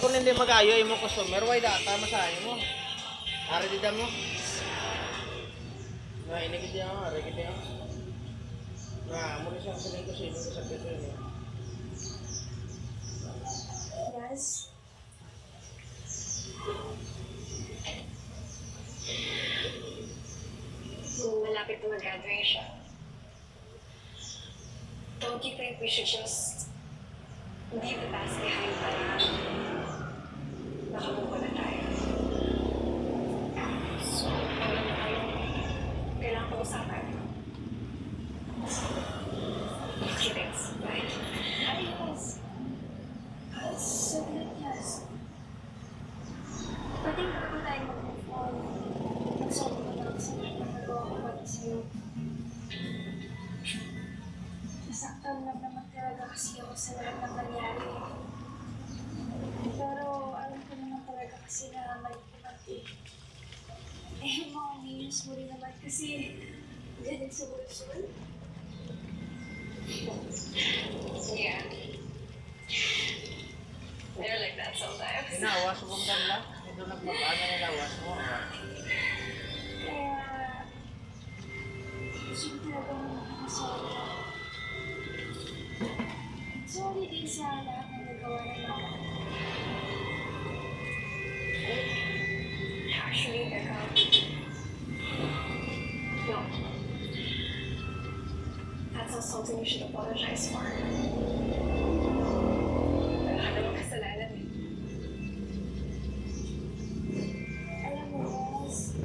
Kung hindi mag-ayo imo customer, why data masahe mo? Ari di mo. Na ini kita ari kita. Nah, muna siyang saling ko sino sa pito niya. Yes. Malapit na mag-graduation. Don't you think we should just leave the past behind para nakabuko na tayo? So, alam na tayo, kailangan pag-usapan. Thanks, bye. Yes. Saglit, yes. Pati bago tayo mag-move on, nagsabi ko na sa mga nagawa ko pati sa'yo. Nasaktan lang naman talaga kasi ako sa lahat ng nangyari. Pero alam ko naman talaga kasi na mali ko natin. Mga news mo rin naman kasi ganun sa bulsol. Yeah. They're like that sometimes. Inawas mo kan lang. Ito nagmabaan na inawas mo. Kaya, gusto ko talagang sorry. Sorry din sa lahat ng nagawa ng mama. Actually, no. That's not something you should apologize for. Wala ka namang kasalanan eh. Alam mo, Ross,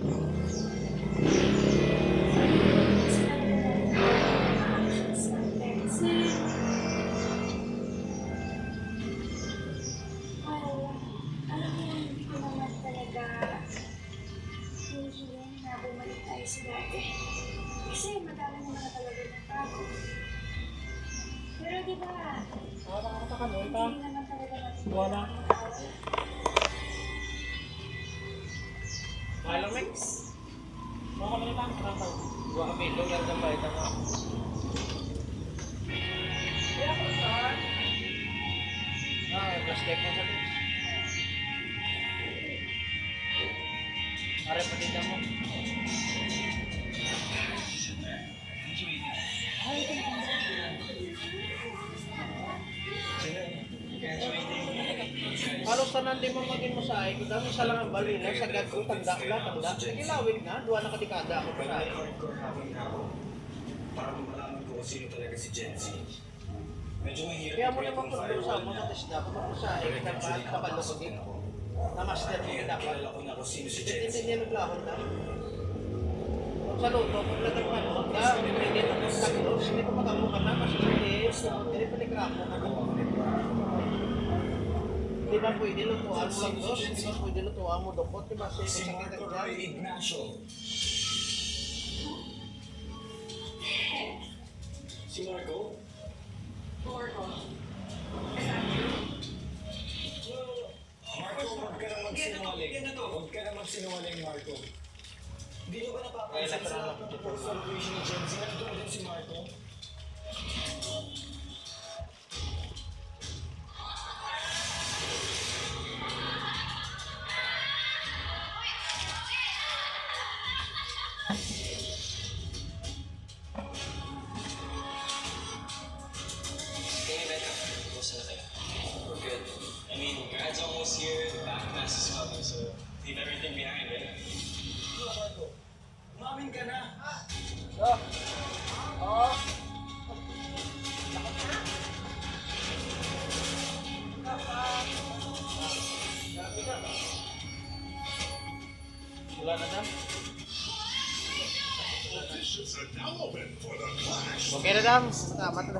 kasalanan mo ang actions natin. Kasi, well, alam mo, hindi ko naman talaga hinihiling na bumalik tayo sa dati. Kasi madami naman na talaga nagbago. Pero di ba, hindi naman talaga natin Wala. mag-awal. Malo mix. Mga kami lang karang dua kami lo yang sampai tama. Ya besar. Plastik mo sa ito. Are pa din mo. Halos tanan di mo maging masahe, kung dami isa lang ang balina, sagad ko, tanda. Nagilawig na, duwa na kadikada ako masahe. Para malaman ko kung sino talaga si Jency. Medyo mahirap. Kaya mo naman kung sa mo sa tisda, kung masahe, kita ba, kabalo ko din. Na-master mo dapat. Kilala ko na kung sino si Hindi Jency. niya naglahon na. Sa luto, kung nagpanood ka, hindi na kung taglos, hindi ko magamu ka na, kasi hindi palikramo ka na. Di ba pwede lutuan mo lang dos? Di ba pwede lutuan mo dokot? Di ba Si sakit Marco ka Roy dyan? Ignacio. Si Marco? Marco. Marco, huwag ka nang magsinungaling. Huwag ka nang magsinungaling, Marco. Hindi nyo ba napapansin sa celebration ni Jency? Nandun din si Marco? Hey, Becca. Kumusta na kayo? We're good. I mean, grad's almost here, the back class is coming, so leave everything behind, right? Marco, umamin ka na. Wala na dyan? Auditions are now open for the Clash. Okay na dyan. Tama na.